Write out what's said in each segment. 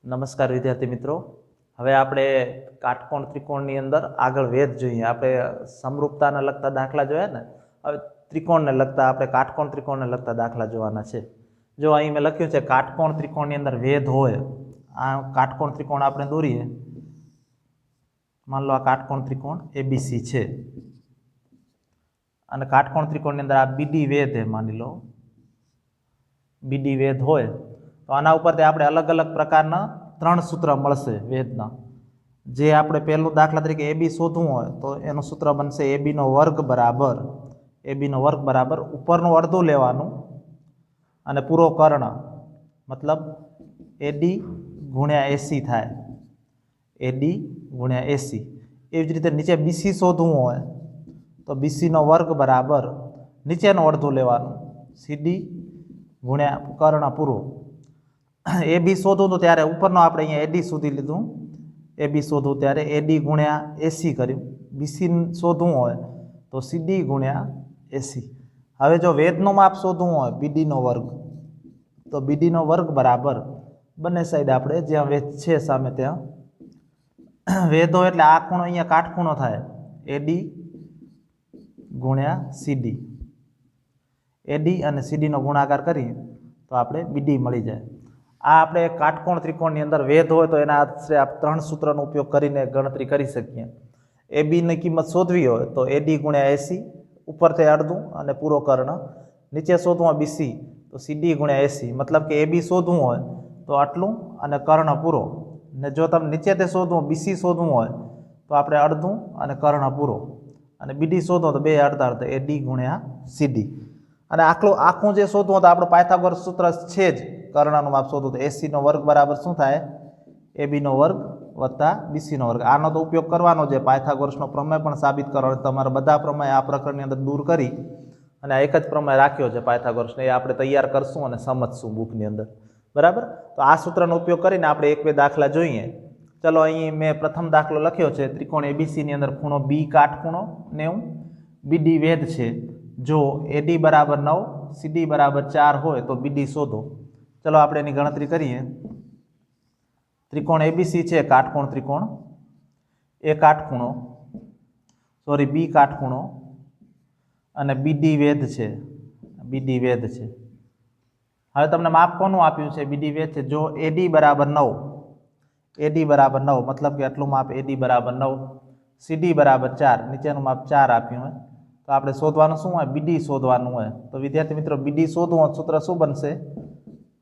નમસ્કાર વિદ્યાર્થી મિત્રો, હવે આપણે કાટકોણ ત્રિકોણની અંદર આગળ વેધ જોઈએ. આપણે સમરૂપતાને લગતા દાખલા જોયા ને, હવે ત્રિકોણને લગતા આપણે કાટકોણ ત્રિકોણને લગતા દાખલા જોવાના છે. જો અહીં મેં લખ્યું છે કાટકોણ ત્રિકોણની અંદર વેધ હોય, આ કાટકોણ ત્રિકોણ આપણે દોરીએ. માન લો આ કાટકોણ ત્રિકોણ એબીસી છે અને કાટકોણ ત્રિકોણની અંદર આ બીડી વેધ છે. માની લો બીડી વેધ હોય તો આના ઉપરથી આપણે અલગ અલગ પ્રકારના 3 સૂત્ર મળશે વેધના. જે આપણે પહેલું દાખલા તરીકે એબી શોધવું હોય તો એનું સૂત્ર બનશે એબીનો વર્ગ બરાબર ઉપરનું અડધું લેવાનું અને પૂરો કર્ણ, મતલબ એડી ગુણ્યા એસી થાય, એડી ગુણ્યા એસી. એવી જ રીતે નીચે બીસી શોધવું હોય તો બીસીનો વર્ગ બરાબર નીચેનું અડધું લેવાનું, સીડી ગુણ્યા કર્ણ પૂરો. એબી શોધવું તો ત્યારે ઉપરનો આપણે અહીંયા એડી શોધી લીધું, એબી શોધવું ત્યારે એડી ગુણ્યા એસી કર્યું. બીસી શોધવું હોય તો સીડી ગુણ્યા એસી. હવે જો વેધનું માપ શોધવું હોય બીડીનો વર્ગ, તો બીડીનો વર્ગ બરાબર બંને સાઈડ આપણે જ્યાં વેધ છે સામે ત્યાં વેધો એટલે આ ખૂણો અહીંયા કાટખૂણો થાય, એડી ગુણ્યા સીડી. એડી અને સીડીનો ગુણાકાર કરીએ તો આપણે બીડી મળી જાય. આ આપણે કાટકોણ ત્રિકોણની અંદર વેધ હોય તો એના આશરે આ 3 સૂત્રનો ઉપયોગ કરીને ગણતરી કરી શકીએ. એબીની કિંમત શોધવી હોય તો એડી ગુણ્યા એસી, ઉપરથી અડધું અને પૂરો કર્ણ. નીચે શોધવું હોય બીસી તો સીડી ગુણ્યા એસી, મતલબ કે એબી શોધવું હોય તો આટલું અને કર્ણ પૂરો. ને જો તમે નીચેથી શોધવું બીસી શોધવું હોય તો આપણે અડધું અને કર્ણ પૂરો, અને બીડી શોધવો તો બે અડધા અડધા, એડી ગુણ્યા સીડી. અને આખું જે શોધવું હોય તો આપણું પાયથાગોરસ સૂત્ર છે જ, કર્ણનું માપ શોધવું તો એસીનો વર્ગ બરાબર શું થાય, એબીનો વર્ગ વત્તા બીસીનો વર્ગ. આનો તો ઉપયોગ કરવાનો છે, પાયથાગોરસનો પ્રમેય પણ સાબિત કરવાનો. તમારા બધા પ્રમેય આ પ્રકરણની અંદર દૂર કરી અને આ એક જ પ્રમેય રાખ્યો છે પાયથાગોરસને, એ આપણે તૈયાર કરશું અને સમજશું બુકની અંદર, બરાબર. તો આ સૂત્રનો ઉપયોગ કરીને આપણે એક બે દાખલા જોઈએ. ચલો, અહીં મેં પ્રથમ દાખલો લખ્યો છે, ત્રિકોણ એબીસીની અંદર ખૂણો બી કાટખૂણો 90, બીડી વેધ છે. જો એડી બરાબર 9, સીડી બરાબર 4 હોય તો બીડી શોધો. ચલો આપણે એની ગણતરી કરીએ. ત્રિકોણ એબીસી છે કાટકોણ ત્રિકોણ, એ કાટખૂણો બી કાટખૂણો અને બીડી વેધ છે, બીડી વેધ છે. હવે તમને માપ કોનું આપ્યું છે, બીડી વેધ છે. જો એડી બરાબર 9, એડી બરાબર 9 મતલબ કે આટલું માપ એડી બરાબર 9, સીડી બરાબર 4, નીચેનું માપ 4 આપ્યું હોય તો આપણે શોધવાનું શું હોય, બીડી શોધવાનું હોય. તો વિદ્યાર્થી મિત્રો, બીડી શોધવું હોય સૂત્ર શું બનશે,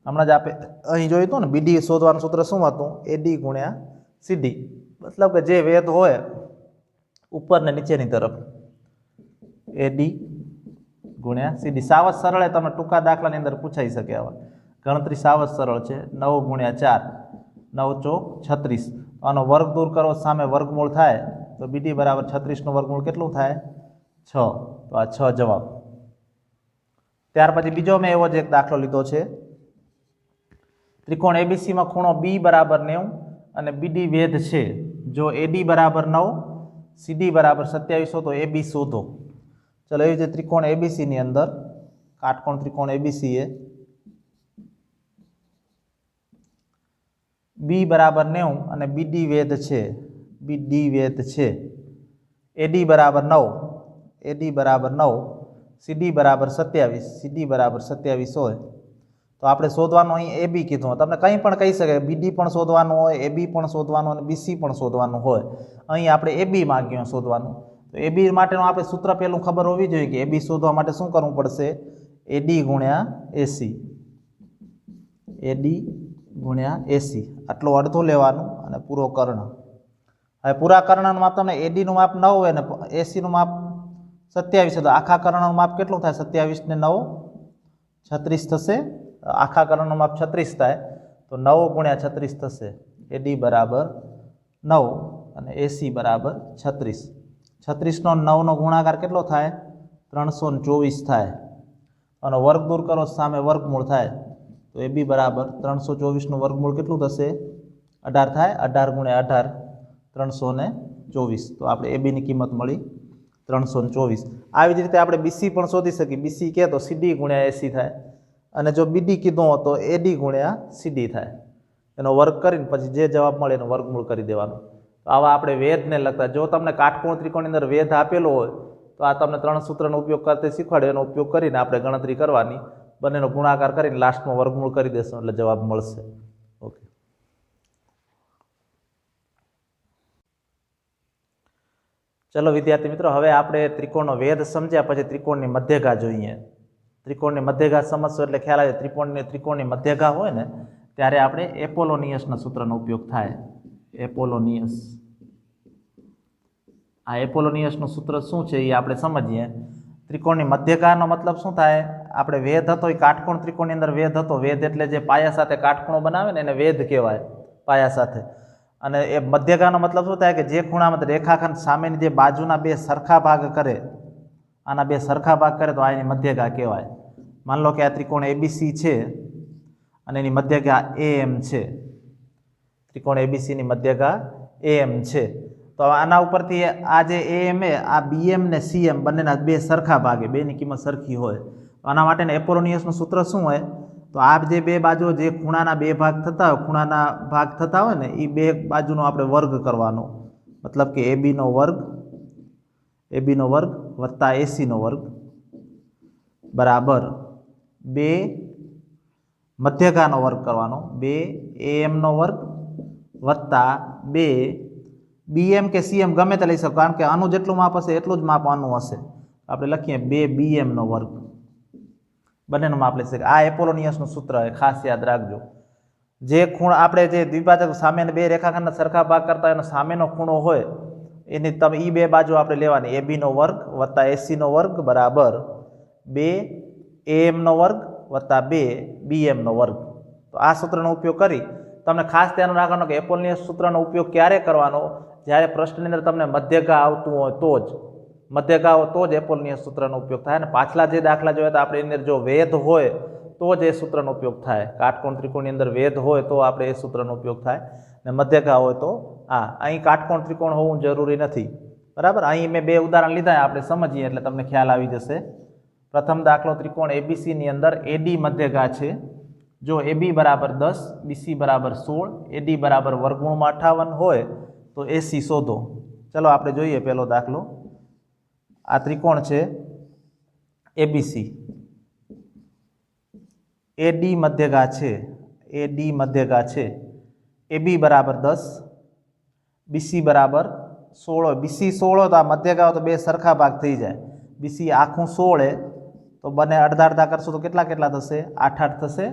હમણાં જ આપણે અહીં જોયું હતું ને, બીડી શોધવાનું સૂત્ર શું હતું, એડી ગુણ્યા સીડી. મતલબ કે જે વેધ હોય ઉપર ને નીચેની તરફ, એડી ગુણ્યા સીડી. સાવ જ સરળ, તમે ટૂંકા દાખલાની અંદર પૂછાઈ શકે. હવે ગણતરી સાવ જ સરળ છે. 9 ગુણ્યા 4, 9 ચોક 36. આનો વર્ગ દૂર કરો, સામે વર્ગમૂળ થાય તો બીડી બરાબર 36નું વર્ગમૂળ કેટલું થાય, 6. તો આ 6 જવાબ. ત્યાર પછી બીજો મેં એવો જ એક દાખલો લીધો છે. ત્રિકોણ એબીસીમાં ખૂણો બી બરાબર 90 અને બીડી વેધ છે. જો એડી બરાબર 9, સીડી બરાબર 27 તો એબી શોધો. ચલો, એવી રીતે ત્રિકોણ એબીસીની અંદર કાટકોણ ત્રિકોણ એબીસી એ બી બરાબર 90 અને બીડી વેધ છે, બીડી વેધ છે. એડી બરાબર 9, એડી બરાબર 9, સીડી બરાબર 27, સીડી બરાબર 27 હોય તો આપણે શોધવાનું અહીં એબી કીધું. તમને કંઈ પણ કહી શકે, બીડી પણ શોધવાનું હોય, એબી પણ શોધવાનું અને બીસી પણ શોધવાનું હોય. અહીં આપણે એબી માંગ્યું શોધવાનું, તો એબી માટેનું આપણે સૂત્ર પહેલું ખબર હોવી જોઈએ કે એબી શોધવા માટે શું કરવું પડશે, એડી ગુણ્યા એસી, એડી ગુણ્યા એસી. આટલું અડધું લેવાનું અને પૂરો કર્ણ. હવે પૂરા કર્ણનું માપ તમને એડીનું માપ 9 હોય ને એસીનું માપ 27 છે તો આખા કર્ણનું માપ કેટલું થાય, 27 ને 9 36 થશે. આખા કર્ણનું માપ 36 થાય તો 9 ગુણ્યા 36 થશે. એડી બરાબર 9 અને એસી બરાબર 36. 36નો 9નો ગુણાકાર કેટલો થાય, 324 થાય. અને વર્ગ દૂર કરો, સામે વર્ગમૂળ થાય તો એબી બરાબર 324નું વર્ગમૂળ કેટલું થશે, 18 થાય. 18 ગુણ્યા 18, 324. તો આપણે એબીની કિંમત મળી 324. આવી જ રીતે આપણે બીસી પણ શોધી શકીએ. બીસી કહે તો સીડી ગુણ્યા એસી થાય, અને જો બીડી કીધું હોય તો એડી ગુણ્યા સીડી થાય. એનો વર્ગ કરીને પછી જે જવાબ મળે એનો વર્ગમૂળ કરી દેવાનું. તો આવા આપણે વેધને લગતા, જો તમને કાટકોણ ત્રિકોણની અંદર વેધ આપેલો હોય તો આ તમને 3 સૂત્રનો ઉપયોગ કરતે શીખવાડે, એનો ઉપયોગ કરીને આપણે ગણતરી કરવાની, બંનેનો ગુણાકાર કરીને લાસ્ટમાં વર્ગમૂળ કરી દેશું એટલે જવાબ મળશે. ઓકે. ચલો વિદ્યાર્થી મિત્રો, હવે આપણે ત્રિકોણનો વેધ સમજ્યા પછી ત્રિકોણની મધ્યગા જોઈએ. ત્રિકોણની મધ્યગા સમજશો એટલે ખ્યાલ આવે. ત્રિકોણની મધ્યગા હોય ને ત્યારે આપણે એપોલોનિયસના સૂત્રનો ઉપયોગ થાય. એપોલોનિયસ. આ એપોલોનિયસનું સૂત્ર શું છે એ આપણે સમજીએ. ત્રિકોણની મધ્યગાનો મતલબ શું થાય? આપણે વેધ હતો એ કાટકોણ ત્રિકોણની અંદર વેધ હતો. વેધ એટલે જે પાયા સાથે કાટખૂણો બનાવે ને એને વેધ કહેવાય, પાયા સાથે. અને એ મધ્યગાનો મતલબ શું થાય કે જે ખૂણામાં રેખાખંડ સામેની જે બાજુના બે સરખા ભાગ કરે, આના બે સરખા ભાગ કરે તો આ એની મધ્યગા કહેવાય. માન લો કે આ ત્રિકોણ એબીસી છે અને એની મધ્યગા એએમ છે. ત્રિકોણ એબીસીની મધ્યગા એએમ છે. તો આના ઉપરથી આ જે એએમ એ આ બીએમ ને સીએમ બંનેના બે સરખા ભાગે, બેની કિંમત સરખી હોય. તો આના માટેનું એપોલોનિયસનું સૂત્ર શું હોય? તો આ જે બે બાજુ જે ખૂણાના બે ભાગ થતા હોય, ખૂણાના ભાગ થતા હોય ને એ બે બાજુનો આપણે વર્ગ કરવાનો. મતલબ કે એબીનો વર્ગ વત્તા એસીનો વર્ગ બરાબર 2 મધ્યગાનો વર્ગ કરવાનો. 2 એએમનો વર્ગ વત્તા 2 બીએમ કે સીએમ ગમે તે લઈ શકો, કારણ કે આનું જેટલું માપ હશે એટલું જ માપ આનું હશે. આપણે લખીએ 2 બીએમનો વર્ગ. બંનેનો માપ લઈ શકે. આ એપોલોનિયસનું સૂત્ર છે, ખાસ યાદ રાખજો. જે ખૂણો આપણે જે દ્વિભાજક સામેના બે રેખાખંડના સરખા ભાગ કરતા એનો સામેનો ખૂણો હોય એની તમે એ બે બાજુ આપણે લેવાની. એબીનો વર્ગ વત્તા એસીનો વર્ગ બરાબર 2 એએમનો વર્ગ વત્તા 2 બીએમનો વર્ગ. તો આ સૂત્રનો ઉપયોગ કરી તમને ખાસ ધ્યાન રાખવાનું કે એપોલોનિયસ સૂત્રનો ઉપયોગ ક્યારે કરવાનો? જ્યારે પ્રશ્નની અંદર તમને મધ્યગા આવતું હોય તો જ. મધ્યગા હોય તો જ એપોલોનિયસ સૂત્રનો ઉપયોગ થાય. અને પાછલા જે દાખલા જોયા તો આપણે એની અંદર જો વેધ હોય તો જ એ સૂત્રનો ઉપયોગ થાય. કાટકોણ ત્રિકોણની અંદર વેધ હોય તો આપણે એ સૂત્રનો ઉપયોગ થાય. અને મધ્યગા હોય તો અહીં કાટકોણ ત્રિકોણ હોવું જરૂરી નથી. બરાબર. અહીં મેં 2 ઉદાહરણ લીધા, આપણે સમજીએ એટલે તમને ખ્યાલ આવી જશે. પ્રથમ દાખલો, ત્રિકોણ એબીસીની અંદર એડી મધ્યગા છે. જો એબી બરાબર 10, બીસી બરાબર 16, એડી બરાબર વર્ગમૂળમાં 58 હોય તો એસી શોધો. ચલો આપણે જોઈએ પહેલો દાખલો. આ ત્રિકોણ છે એબીસી. એડી મધ્યગા છે. એડી મધ્યગા છે. એબી બરાબર 10, બીસી બરાબર 16. બીસી 16 તો આ મધ્યગા તો બે સરખા ભાગ થઈ જાય. બીસી આખું 16 તો બંને અડધા અડધા કરશો તો કેટલા થશે? 8 થશે.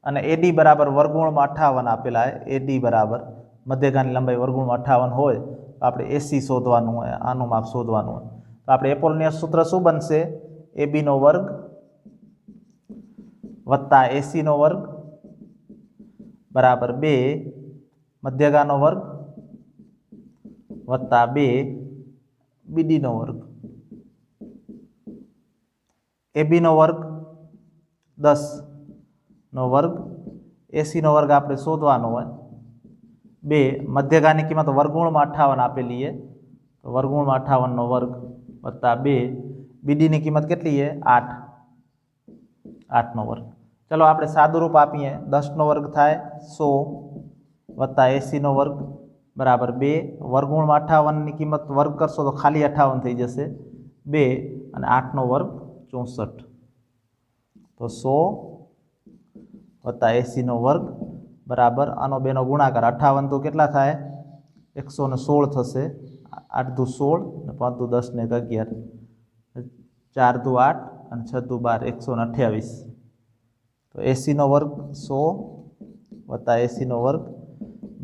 અને એડી બરાબર વર્ગમૂળમાં 58 આપેલા. એડી બરાબર મધ્યગાની લંબાઈ વર્ગમૂળમાં 58 હોય તો આપણે એસી શોધવાનું હોય, આનું માપ શોધવાનું હોય. તો આપણે એપોલોનિયસ સૂત્ર શું બનશે? એબીનો વર્ગ વત્તા એસીનો વર્ગ બરાબર 2 મધ્યગાનો વર્ગ વત્તા 2 બીડીનો વર્ગ. એબીનો વર્ગ 10 નો વર્ગ, એસીનો વર્ગ આપણે શોધવાનો હોય. 2 મધ્યગાની કિંમત વર્ગમૂળમાં 58 આપેલી છે તો વર્ગમૂળમાં 58 નો વર્ગ વત્તા 2 બીડીની કિંમત કેટલી છે? 8. 8 નો વર્ગ. ચલો આપણે સાદું રૂપ આપીએ. 10 નો વર્ગ થાય 100 વત્તા એસીનો વર્ગ બરાબર 2 વર્ગમૂળમાં 58ની કિંમત વર્ગ કરશો તો ખાલી 58 થઈ જશે. 2 અને 8 નો વર્ગ 64. તો 100 વત્તા એસીનો વર્ગ બરાબર આનો બેનો ગુણાકાર 58 તો કેટલા થાય? 116 થશે. 8 દુ 16 ને 5 દુ 10 ને 11, 4 દુ 8 અને 6 દુ 12, 128. તો એસીનો વર્ગ 100 વત્તા એસીનો વર્ગ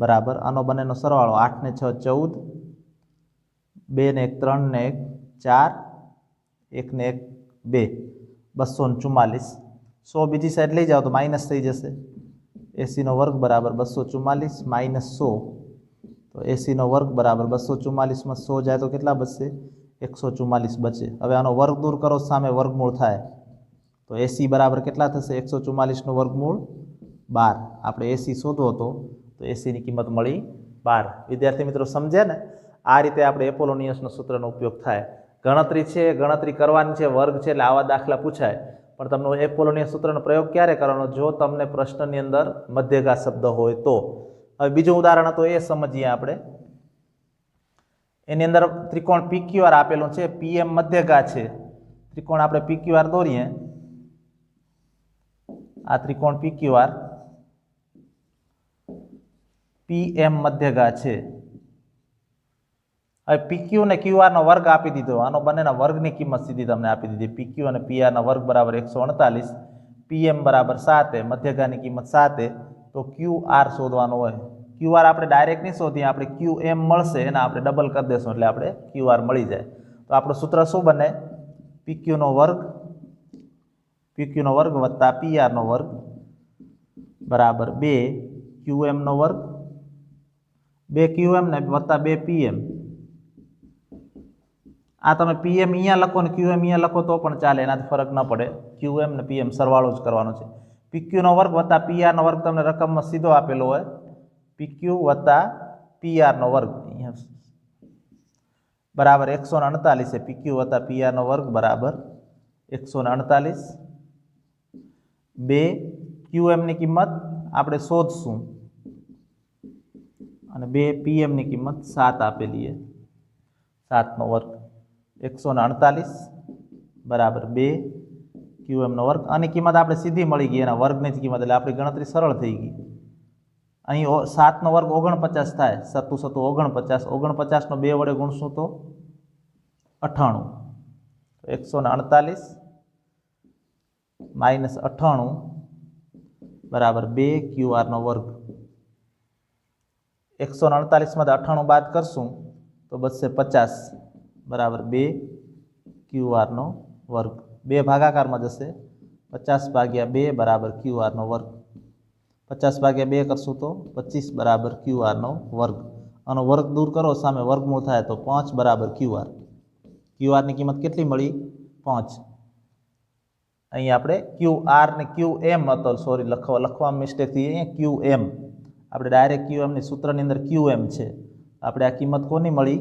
બરાબર આનો બંનેનો સરવાળો 8 ને 6 14, 2 ને 1 3 ને 1 4, 1 ને 1 2, 244. 100 બીજી સાઈડ લઈ જાઓ તો માઇનસ થઈ જશે. એસીનો વર્ગ બરાબર 244 માઇનસ 100. તો એસીનો વર્ગ બરાબર 244માં 100 જાય તો કેટલા બચશે? 144 બચે. હવે આનો વર્ગ દૂર કરો, સામે વર્ગમૂળ થાય તો એસી બરાબર કેટલા થશે? 144નું વર્ગમૂળ 12. આપણે એસી શોધવો હતો તો એસીની કિંમત મળી 12. વિદ્યાર્થી મિત્રો સમજ્યા ને? આ રીતે આપણે એપોલોનિયસના સૂત્રનો ઉપયોગ થાય. ગણતરી છે, ગણતરી કરવાની છે, વર્ગ છે એટલે આવા દાખલા પૂછાય. પણ તમને એપોલોનિયસ સૂત્રનો પ્રયોગ ક્યારે કરવાનો? જો તમને પ્રશ્નની અંદર મધ્યગા શબ્દ હોય તો. હવે બીજું ઉદાહરણ હતું એ સમજીએ આપણે. એની અંદર ત્રિકોણ PQR આપેલું છે, PM મધ્યગા છે. ત્રિકોણ આપણે PQR દોરીએ. આ ત્રિકોણ PQR PM મધ્યગા છે. હવે PQ ને QR નો વર્ગ આપી દીધો, આનો બંનેના વર્ગની કિંમત સીધી તમને આપી દીધી. PQ અને PR ના વર્ગ બરાબર 148, PM બરાબર 7, મધ્યગાની કિંમત 7, તો QR શોધવાનું હોય. QR આપણે ડાયરેક્ટ નહીં શોધીએ, આપણે QM મળશે, એના આપણે ડબલ કરી દેશું એટલે આપણે QR મળી જાય. તો આપણું સૂત્ર શું બને? PQ નો વર્ગ વત્તા PR નો વર્ગ બરાબર 2 QM નો વર્ગ, 2 QM ને વત્તા 2 PM. આ તમે PM અહીંયા લખો ને QM અહીંયા લખો તો પણ ચાલે, એનાથી ફરક ન પડે. QM ને PM સરવાળો જ કરવાનો છે. PQ નો વર્ગ વત્તા PR નો વર્ગ તમને રકમમાં સીધો આપેલો હોય. PQ વત્તા PR નો વર્ગ બરાબર 148 છે. PQ વત્તા PR નો વર્ગ બરાબર 148. 2 QM ની કિંમત આપણે શોધશું અને 2 PM ની કિંમત 7 આપેલી છે. 7 નો વર્ગ 148 બરાબર 2 QM નો વર્ગ. આની કિંમત આપણે સીધી મળી ગઈ, એના વર્ગની જ કિંમત, એટલે આપણી ગણતરી સરળ થઈ ગઈ. અહીં 7 નો વર્ગ 49 થાય, 7 7 49, 49 નો 2 વડે ગુણશું તો 98. 148 માઇનસ 98 બરાબર 2 QR નો વર્ગ. 148 માંથી 98 બાદ કરશું તો બચશે 50 બરાબર 2 QR નો વર્ગ. 2 ભાગાકારમાં જશે, 50 ભાગ્યા 2 બરાબર QR નો વર્ગ. 50 ભાગ્યા 2 કરશું તો 25 બરાબર QR નો વર્ગ. આનો વર્ગ દૂર કરો, સામે વર્ગમૂળ થાય તો 5 બરાબર QR. QR ની કિંમત કેટલી મળી? 5. અહીં આપણે QR ને QM હતો, સોરી લખવામાં મિસ્ટેક થઈ, અહીંયા QM. આપણે ડાયરેક્ટ QM ની સૂત્રની અંદર QM છે. આપણે આ કિંમત કોની મળી?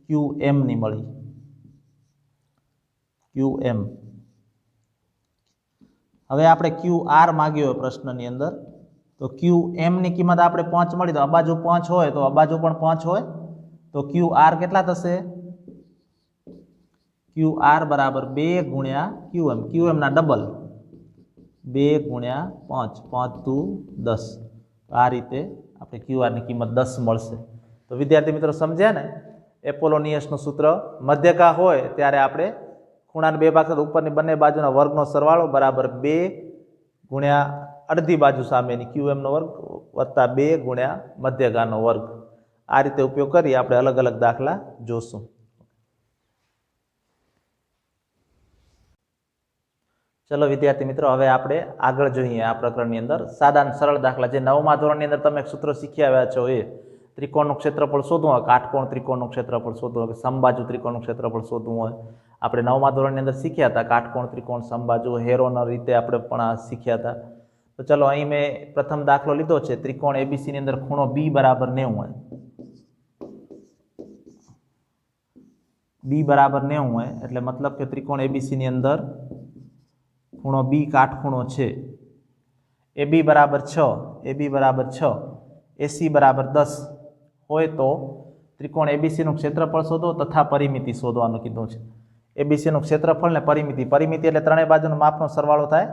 QM ની મળી. QM. હવે આપણે QR માગ્યો હોય પ્રશ્નની અંદર, તો QM ની કિંમત આપણે 5 મળી, તો આ બાજુ 5 હોય તો આ બાજુ પણ 5 હોય, તો QR કેટલા થશે? QR બરાબર 2 ગુણ્યા QM. QM ના ડબલ 2 ગુણ્યા 5, 5 દુ 10. આ રીતે આપણે QR ની કિંમત 10 મળશે. તો વિદ્યાર્થી મિત્રો સમજ્યા ને? એપોલોનિયસનું સૂત્ર મધ્યગા હોય ત્યારે આપણે ખૂણાના બે ભાગ સાથે ઉપરની બંને બાજુના વર્ગનો સરવાળો બરાબર 2 ગુણ્યા અડધી બાજુ સામેની QM નો વર્ગ વત્તા 2 ગુણ્યા મધ્યગાનો વર્ગ. આ રીતે ઉપયોગ કરી આપણે અલગ અલગ દાખલા જોશું. ચલો વિદ્યાર્થી મિત્રો, હવે આપણે આગળ જોઈએ આ પ્રકરણની અંદર સાદા અને સરળ દાખલા. જે 9મા ધોરણની અંદર તમે સૂત્ર શીખી આવ્યા છો, એ ત્રિકોણનું ક્ષેત્રફળ શોધવું હોય, કાટકોણ ત્રિકોણનું ક્ષેત્રફળ શોધવું હોય, સમબાજુ ત્રિકોણનું ક્ષેત્રફળ શોધવું હોય. આપણે 9મા ધોરણની અંદર શીખ્યા હતા કાટકોણ ત્રિકોણ, સમબાજુ, હેરોના રીતે આપણે પણ આ શીખ્યા હતા. તો ચલો અહીં મેં પ્રથમ દાખલો લીધો છે. ત્રિકોણ ABC ની અંદર ખૂણો B બરાબર 90 હોય. B બરાબર 90 હોય એટલે મતલબ કે ત્રિકોણ ABC ની અંદર ખૂણો B કાટખૂણો છે. AB બરાબર 6, AB બરાબર 6, AC બરાબર 10 હોય તો ત્રિકોણ ABC નું ક્ષેત્રફળ શોધો તથા પરિમિતિ શોધવાનું કીધું છે. ABC નું ક્ષેત્રફળ ને પરિમિતિ. પરિમિતિ એટલે ત્રણેય બાજુના માપનો સરવાળો થાય.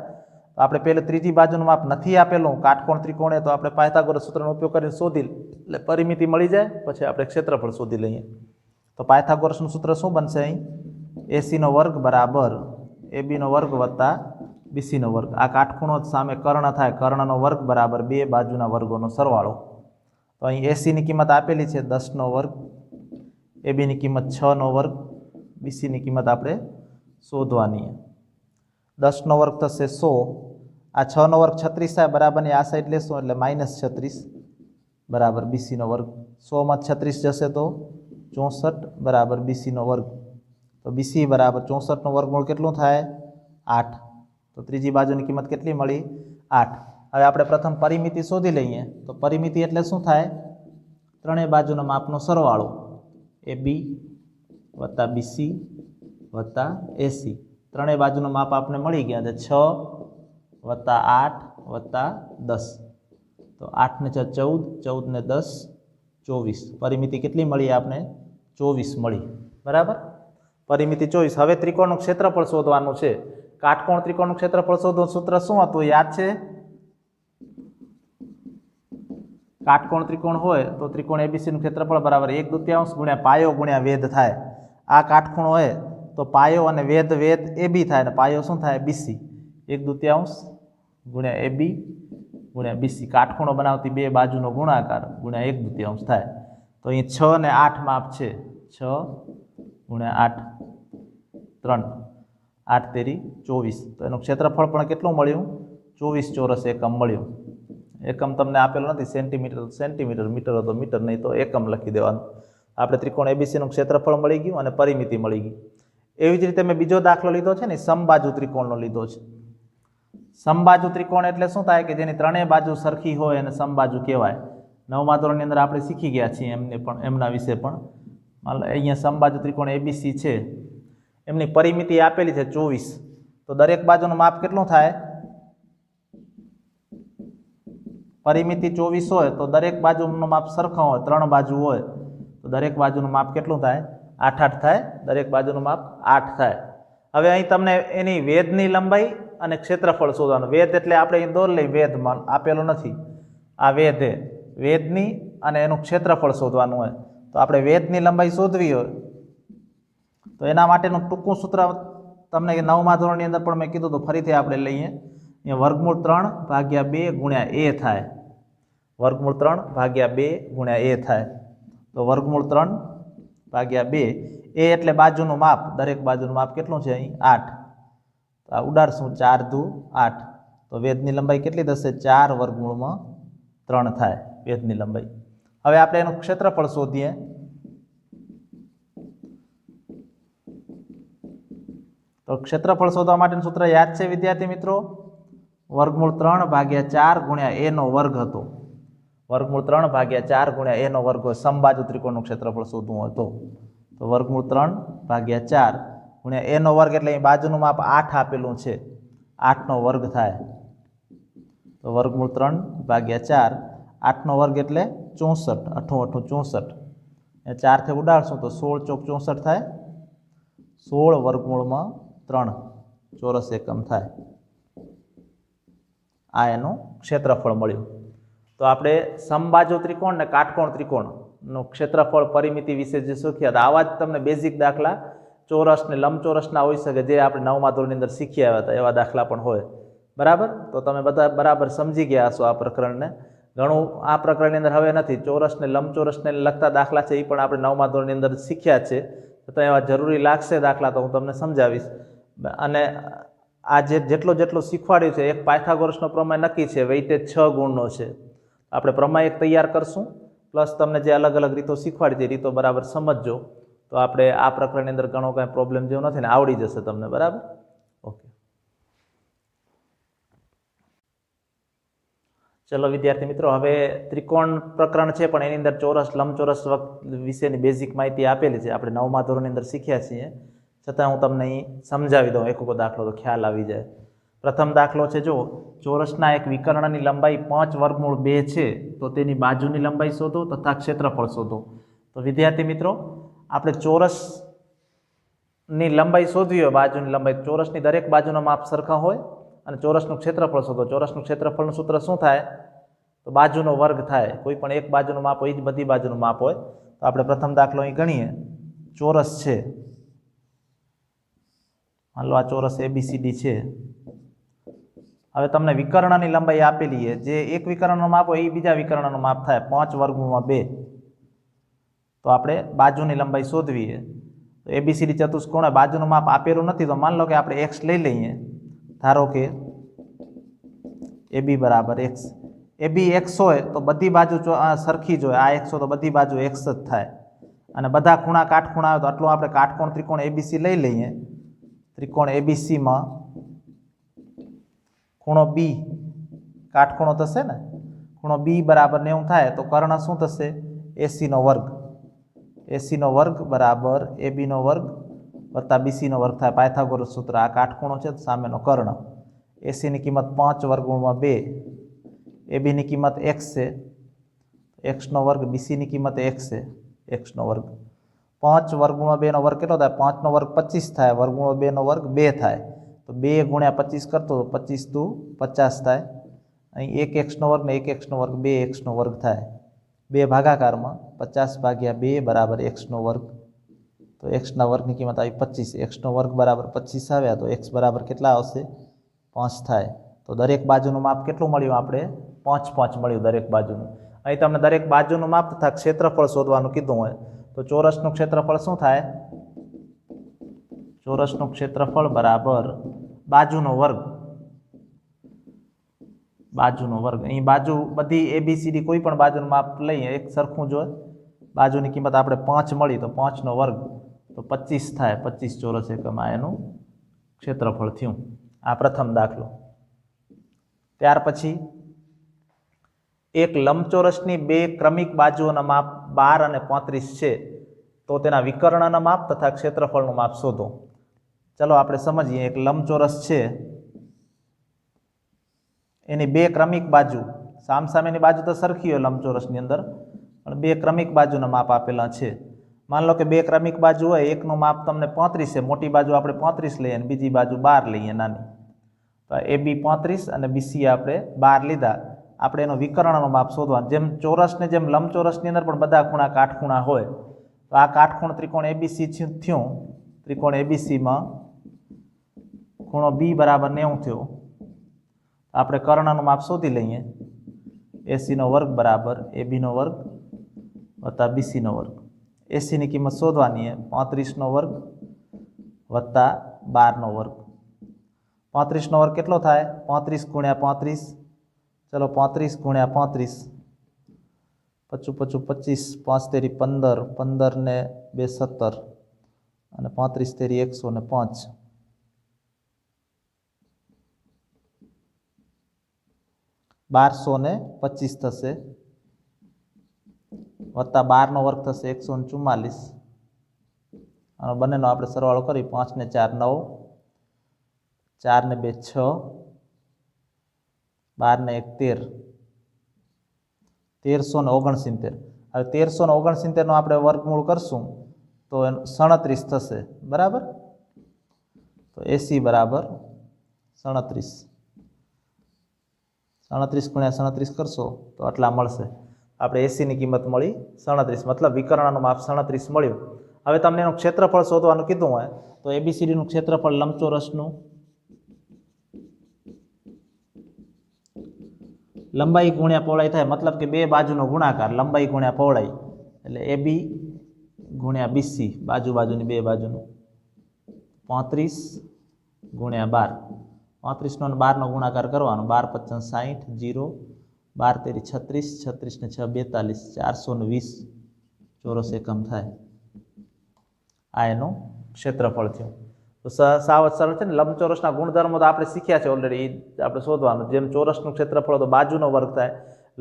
તો આપણે પહેલે ત્રીજી બાજુનું માપ નથી આપેલું કાટકોણ ત્રિકોણે, તો આપણે પાયથાગોરસ સૂત્રનો ઉપયોગ કરીને શોધી એટલે પરિમિતિ મળી જાય, પછી આપણે ક્ષેત્રફળ શોધી લઈએ. તો પાયથાગોરસનું સૂત્ર શું બનશે? અહીં AC નો વર્ગ બરાબર AB નો વર્ગ વત્તા BC નો વર્ગ. આ કાટખૂણો સામે કર્ણ થાય, કર્ણનો વર્ગ બરાબર 2 બાજુના વર્ગોનો સરવાળો. તો અહીં AC ની કિંમત આપેલી છે 10 નો વર્ગ, AB ની કિંમત 6 નો વર્ગ, BC ની કિંમત આપણે શોધવાની. 10 નો વર્ગ થશે 100, આ 6 નો વર્ગ 36 થાય, બરાબરની આ સાઈડ લેશું એટલે -36 બરાબર BC નો વર્ગ. 100 માં 36 જશે તો 64 બરાબર BC નો વર્ગ. તો BC બરાબર 64 નો વર્ગમૂળ કેટલું થાય? 8. તો ત્રીજી બાજુની કિંમત કેટલી મળી? 8. હવે આપણે પ્રથમ પરિમિતિ શોધી લઈએ. તો પરિમિતિ એટલે શું થાય? ત્રણેય બાજુના માપનો સરવાળો AB વત્તા BC વત્તા AC. ત્રણેય બાજુનું માપ આપણે મળી ગયા છે 6 + 8 + 10 તો 8 ને 6 14 14 ને 10 24 પરિમિતિ કેટલી મળી આપણે 24 મળી બરાબર પરિમિતિ 24 હવે ત્રિકોણનું ક્ષેત્રફળ શોધવાનું છે કાટકોણ ત્રિકોણનું ક્ષેત્રફળ શોધવાનું સૂત્ર શું હતું યાદ છે કાટકોણ ત્રિકોણ હોય તો ત્રિકોણ એબીસી નું ક્ષેત્રફળ બરાબર 1/2 ગુણ્યા પાયો ગુણ્યા વેધ થાય આ કાટકોણ હોય તો પાયો અને વેધ એબી થાય અને પાયો શું થાય બીસી 1/2 ગુણ્યા એબી ગુણ્યા બીસી કાટખૂણો બનાવતી બે બાજુનો ગુણાકાર ગુણ્યા 1/2 થાય તો અહીં 6 ને 8 માપ છે 6 ગુણ્યા 8 3 8 તેરી 24 તો એનું ક્ષેત્રફળ પણ કેટલું મળ્યું 24 ચોરસ એકમ મળ્યું એકમ તમને આપેલો નથી સેન્ટીમીટર મીટર હતો મીટર નહીં તો એકમ લખી દેવાનું આપણે ત્રિકોણ એબીસીનું ક્ષેત્રફળ મળી ગયું અને પરિમિતિ મળી ગઈ એવી જ રીતે મેં બીજો દાખલો લીધો છે ને સમબાજુ ત્રિકોણનો લીધો છે સમબાજુ ત્રિકોણ એટલે શું થાય કે જેની ત્રણેય બાજુ સરખી હોય અને સમબાજુ કહેવાય 9મા ધોરણની અંદર આપણે શીખી ગયા છીએ એમના વિશે પણ અહીંયા સમબાજુ ત્રિકોણ એબીસી છે એમની પરિમિતિ આપેલી છે 24 તો દરેક બાજુનું માપ કેટલું થાય પરિમિતિ 24 હોય તો દરેક બાજુનું માપ સરખા હોય ત્રણ બાજુ હોય તો દરેક બાજુનું માપ કેટલું થાય 8 થાય દરેક બાજુનું માપ 8 થાય હવે અહીં તમને એની વેધની લંબાઈ અને ક્ષેત્રફળ શોધવાનું વેધ એટલે આપણે અહીં દોર લઈ વેધ આપેલો નથી આ વેધ વેધની અને એનું ક્ષેત્રફળ શોધવાનું હોય તો આપણે વેધની લંબાઈ શોધવી હોય તો એના માટેનું ટૂંકું સૂત્ર તમને 9મા ધોરણની અંદર પણ મેં કીધું તો ફરીથી આપણે લઈએ અહીંયા વર્ગમૂળ 3/2 ગુણ્યા a થાય વર્ગમૂળ 3/2 ગુણ્યા a થાય તો વર્ગમૂળ 3/2 a એટલે બાજુનું માપ દરેક બાજુનું માપ કેટલું છે અહીં 8 તો આ ઉડાડશું 4 દુ 8 તો વેધની લંબાઈ કેટલી થશે 4 વર્ગમૂળમાં 3 થાય વેધની લંબાઈ હવે આપણે એનું ક્ષેત્રફળ શોધીએ તો ક્ષેત્રફળ શોધવા માટેનું સૂત્ર યાદ છે વિદ્યાર્થી મિત્રો વર્ગમૂળ 3/4 ગુણ્યા a નો વર્ગ હતો વર્ગમૂળ 3/4 ગુણ્યા a નો વર્ગ હોય સમબાજુ ત્રિકોણનું ક્ષેત્રફળ શોધવું હોય તો વર્ગમૂળ 3/4 ગુણ્યા a નો વર્ગ એટલે અહીં બાજુનું માપ 8 આપેલું છે 8 નો વર્ગ થાય તો વર્ગમૂળ 3/4 8 નો વર્ગ એટલે 64 8 64 એ 4 થી ઉડાડશું તો 16 ચોક 64 થાય 16 વર્ગમૂળમાં 3 ચોરસ એકમ થાય આ એનું ક્ષેત્રફળ મળ્યું તો આપણે સમબાજુ ત્રિકોણ ને કાટકોણ ત્રિકોણનું ક્ષેત્રફળ પરિમિતિ વિશે જે શીખ્યા હતા આવા જ તમને બેઝિક દાખલા ચોરસ ને લંબચોરસના હોઈ શકે જે આપણે 9મા ધોરણની અંદર શીખી આવ્યા હતા એવા દાખલા પણ હોય બરાબર તો તમે બધા બરાબર સમજી ગયા હશો આ પ્રકરણને ઘણું આ પ્રકરણની અંદર હવે નથી ચોરસ ને લંબચોરસને લગતા દાખલા છે એ પણ આપણે 9મા ધોરણની અંદર શીખ્યા છે તો એવા જરૂરી લાગશે દાખલા તો હું તમને સમજાવીશ અને આ જેટલું શીખવાડ્યું છે એક પાયથાગોરસનો પ્રમેય નક્કી છે વેઇટેજ 6 ગુણનો છે આપણે પ્રમેય એક તૈયાર કરશું પ્લસ તમને જે અલગ અલગ રીતો શીખવાડી છે રીતો બરાબર સમજજો તો આપણે આ પ્રકરણની અંદર ઘણો કાંઈ પ્રોબ્લેમ જેવું નથી ને આવડી જશે તમને બરાબર ઓકે ચલો વિદ્યાર્થી મિત્રો હવે ત્રિકોણ પ્રકરણ છે પણ એની અંદર ચોરસ લંબચોરસ વિશેની બેઝિક માહિતી આપેલી છે આપણે 9મા ધોરણની અંદર શીખ્યા છીએ છતાં હું તમને અહીં સમજાવી દઉં એક દાખલો તો ખ્યાલ આવી જાય પ્રથમ દાખલો છે જો ચોરસના એક વિકર્ણની લંબાઈ 5 વર્ગમૂળ 2 છે તો તેની બાજુની લંબાઈ શોધો તથા ક્ષેત્રફળ શોધો તો વિદ્યાર્થી મિત્રો આપણે ચોરસની લંબાઈ શોધવી હોય બાજુની લંબાઈ ચોરસની દરેક બાજુના માપ સરખા હોય અને ચોરસનું ક્ષેત્રફળ શોધો ચોરસનું ક્ષેત્રફળનું સૂત્ર શું થાય તો બાજુનો વર્ગ થાય કોઈ પણ એક બાજુનું માપ હોય જ બધી બાજુનું માપ હોય તો આપણે પ્રથમ દાખલો અહીં ગણીએ ચોરસ છે માન લો આ ચોરસ એબીસીડી છે હવે તમને વિકર્ણની લંબાઈ આપેલી છે જે એક વિકર્ણનું માપ હોય એ બીજા વિકર્ણનું માપ થાય 5 વર્ગમૂળમાં 2 તો આપણે બાજુની લંબાઈ શોધવી છે તો એબીસીડી ચતુષ્કોણ બાજુનું માપ આપેલું નથી તો માન લો કે આપણે x લઈ લઈએ ધારો કે AB બરાબર x AB x હોય તો બધી બાજુ સરખી જ હોય આ x હોય તો બધી બાજુ x જ થાય અને બધા ખૂણા કાટખૂણા આવે તો આટલું આપણે કાટકોણ ત્રિકોણ એબીસી લઈ લઈએ ત્રિકોણ એબીસીમાં ખૂણો B કાટખૂણો થશે ને ખૂણો B બરાબર 90 થાય તો કર્ણ શું થશે AC નો વર્ગ AC નો વર્ગ બરાબર AB નો વર્ગ वत्ता बीसीनो वर्ग थाय पायथागोरस सूत्र। आ काटखूणो छे सामेनो कर्ण। एसीनी किंमत 5 वर्गमूळमां 2, एबीनी किंमत एक्स छे, एक्सनो वर्ग, बीसीनी किंमत एक्स छे, एक्सनो वर्ग। 5 वर्गमूळमां 2 नो वर्ग केटलो थाय? 5 नो वर्ग 25 थाय, वर्गमूळ 2 नो वर्ग 2 थाय। तो 2 गुण्या 25 करतो तो 25 दू 50 थाय। અહીં 1 एक्सનો વર્ગ ને 1 एक्सનો વર્ગ 2 एक्सનો વર્ગ થાય। 2 ભાગાકારમાં 50 ભાગ્યા 2 બરાબર एक्सનો વર્ગ। તો एक्सના વર્ગની કિંમત આવી 25। एक्सનો વર્ગ બરાબર 25 આવ્યા તો एक्स બરાબર કેટલા આવશે? 5 થાય। તો દરેક બાજુનું માપ કેટલું મળ્યું આપણે? 5 5 મળ્યું દરેક બાજુનું। અહીં તમને દરેક બાજુનું માપ તથા ક્ષેત્રફળ શોધવાનું કીધું હોય તો ચોરસનું ક્ષેત્રફળ શું થાય? ચોરસનું ક્ષેત્રફળ બરાબર બાજુનો વર્ગ। बाजूनो वर्ग। अहीं बाजू बधी एबीसीडी कोई पण बाजूनुं माप लईए एक सरखुं जो बाजूनी किंमत आपणे 5 मळी तो 5 नो वर्ग तो 25 थाय। 25 चौरस एकम आ एनुं क्षेत्रफळ थयुं। आ प्रथम दाखलो। त्यार पछी एक लंबचोरसनी 2 क्रमिक बाजुओना माप 12 અને 35 छे तो तेना विकर्णना माप तथा क्षेत्रफळनुं माप शोधो। चलो आपणे समजीए। एक लंबचोरस छे एनी 2 क्रमिक बाजू, सामसामेनी बाजू तो सरखी होय लंबचोरसनी अंदर, पण 2 क्रमिक बाजूना माप आपेला छे। मान लो कि 2 क्रमिक बाजू होय, एकनुं माप तमने 35 छे, मोटी बाजू आपणे 35 लईए अने बीजी बाजू 12 लईए नानी। तो एबी 35 अने बीसी आपणे 12 लीधा। आपणे एनो विकर्णनो माप शोधवानुं। जेम चोरसने जेम लंबचोरसनी अंदर पण बधा खूणा काटखूणा होय तो आ काटखूण त्रिकोण एबीसी थयुं। त्रिकोण एबीसी मां खूणो बी बराबर 90 थयो। આપણે કર્ણનું માપ શોધી લઈએ। એસીનો વર્ગ બરાબર એબીનો વર્ગ વત્તા બીસીનો વર્ગ। એસીની કિંમત શોધવાની છે 35નો વર્ગ વત્તા 12નો વર્ગ। 35નો વર્ગ કેટલો થાય? 35 ગુણ્યા 35। ચલો 35 ગુણ્યા 35, 55 55 25, 5 તેરી 15, 15 ને 2 17 અને 35 તેરી 105। 1225 થશે વત્તા 12નો વર્ગ થશે 144 અને બંનેનો આપણે સરવાળો કરી 5 ને 4 9, 4 ને 2 6, 12 ને 1 13, 1369। હવે 1369નો આપણે વર્ગમૂળ કરશું તો 37 થશે બરાબર। તો એસી બરાબર 37। 37 ગુણ્યા 37 કરશો તો આટલા મળશે। આપણે એસીની કિંમત મળી 37, મતલબ વિકર્ણનું માપ 37 મળ્યું। હવે તમને એનું ક્ષેત્રફળ શોધવાનું કીધું હોય તો એબીસીડીનું ક્ષેત્રફળ લંબચોરસનું લંબાઈ ગુણ્યા પહોળાઈ થાય, मतलब કે 2 બાજુનો ગુણાકાર લંબાઈ ગુણ્યા પહોળાઈ એટલે એબી ગુણ્યા બીસી બાજુ બાજુની 2 બાજુનું 35 ગુણ્યા 12। 35નો અને 12નો ગુણાકાર કરવાનો। 12 55 60, 0, 12 તેરી 36, 36 ને 6 42, 420 ચોરસ એકમ થાય। આ એનું ક્ષેત્રફળ થયું। તો સાવ સરળ છે ને। લંબચોરસના ગુણધર્મો તો આપણે શીખ્યા છે ઓલરેડી, આપણે શોધવાનું। જેમ ચોરસનું ક્ષેત્રફળ તો બાજુનો વર્ગ થાય,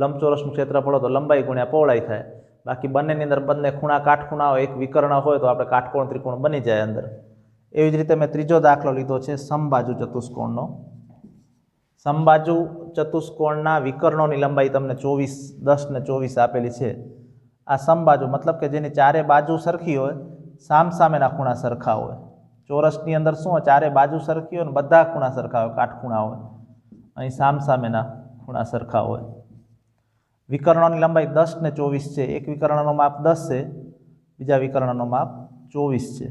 લંબચોરસનું ક્ષેત્રફળ તો લંબાઈ ગુણ્યા પહોળાઈ થાય। બાકી બંનેની અંદર બંને ખૂણા કાટખૂણા હોય, એક વિકર્ણ હોય તો આપણે કાટકોણ ત્રિકોણ બની જાય અંદર। એવી જ રીતે મેં ત્રીજો દાખલો લીધો છે સમબાજુ ચતુષ્કોણનો। સમબાજુ ચતુષ્કોણના વિકર્ણોની લંબાઈ તમને 24, 10 ને 24 આપેલી છે। આ સમબાજુ मतलब કે જેની ચારે બાજુ સરખી હોય, સામસામેના ખૂણા સરખા હોય। ચોરસની અંદર શું હોય? ચારે બાજુ સરખી હોય ને બધા ખૂણા સરખા હોય, કાટખૂણા હોય। અહીં સામસામેના ખૂણા સરખા હોય। વિકર્ણોની લંબાઈ 10 ને 24 છે। એક વિકર્ણનો માપ 10 છે, બીજા વિકર્ણનો માપ 24 છે।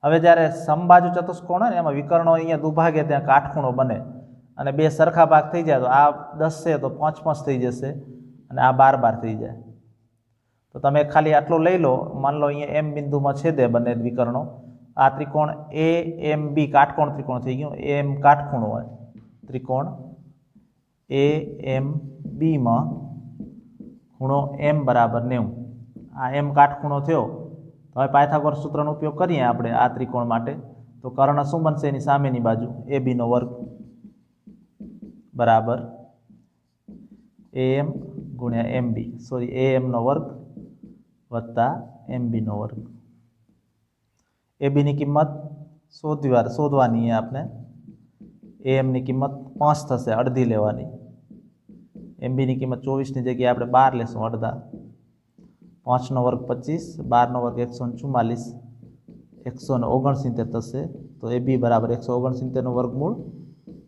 હવે જ્યારે સમબાજુ ચતુષ્કોણ હોય ને એમાં વિકર્ણો અહીંયા દુભાગે ત્યાં કાટખૂણો બને અને 2 સરખા ભાગ થઈ જાય તો આ 10 છે તો 5 5 થઈ જશે અને આ 12 12 થઈ જાય। તો તમે ખાલી આટલું લઈ લો। માન લો અહીંયા એમ બિંદુમાં છેદે બંને વિકર્ણો। આ ત્રિકોણ એ એમ બી કાટકોણ ત્રિકોણ થઈ ગયું। એમ કાટખૂણો હોય, ત્રિકોણ એ એમ બીમાં ખૂણો એમ બરાબર 90। આ એમ કાટખૂણો થયો। હવે પાયથાગોરસ સૂત્રનો ઉપયોગ કરીએ આપણે આ ત્રિકોણ માટે તો કર્ણ શું બનશે? એની સામેની બાજુ એબીનો વર્ગ બરાબર એમ ગુણ્યા એમ બી, સોરી એમનો વર્ગ વત્તા એમ બીનો વર્ગ। ए बी ની કિંમત શોધવાની આપણે એ એમની કિંમત 5 થશે, અડધી લેવાની. એમ બીની કિંમત 24ની જગ્યાએ આપણે 12 લેશું, અડધા. 5નો વર્ગ 25, 12નો વર્ગ 144, 169 થશે. તો એ બી બરાબર 169નું વર્ગમૂળ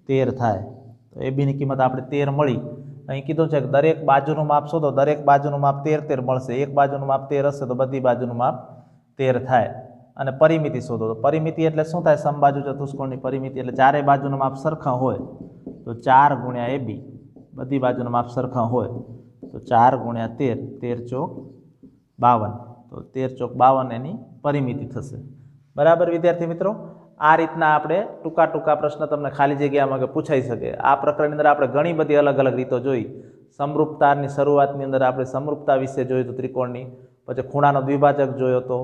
13 થાય. તો એ બીની કિંમત આપણે 13 મળી. અહીં કીધું છે કે દરેક બાજુનું માપ શોધો, દરેક બાજુનું માપ 13 મળશે. એક બાજુનું માપ 13 હશે તો બધી બાજુનું માપ 13 થાય. અને પરિમિતિ શોધો. તો પરિમિતિ એટલે શું થાય? સમબાજુ ચતુષ્કોણની પરિમિતિ એટલે ચારે બાજુનું માપ સરખા હોય તો 4 ગુણ્યા એ બી, બધી બાજુનું માપ સરખા હોય તો 4 ગુણ્યા 13, 13 ચોક 52. તો 13 ચોક 52 એની પરિમિતિ થશે. બરાબર વિદ્યાર્થી મિત્રો, આ રીતના આપણે ટૂંકા પ્રશ્ન તમને ખાલી જગ્યામાં પૂછાઈ શકે. આ પ્રકરણની અંદર આપણે ઘણી બધી અલગ અલગ રીતો જોઈ. સમરૂપતાની શરૂઆતની અંદર આપણે સમરૂપતા વિશે જોયું હતું ત્રિકોણની, પછી ખૂણાનો દ્વિભાજક જોયો હતો,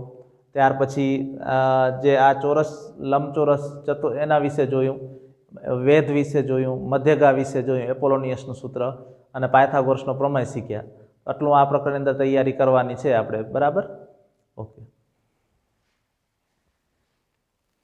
ત્યાર પછી જે આ ચોરસ લંબચોરસ એના વિશે જોયું, વેધ વિશે જોયું, મધ્યગા વિશે જોયું, એપોલોનિયસનું સૂત્ર અને પાયથાગોરસનો પ્રમેય શીખ્યા. આટલું આ પ્રકરણની અંદર તૈયારી કરવાની છે આપણે. બરાબર, ઓકે.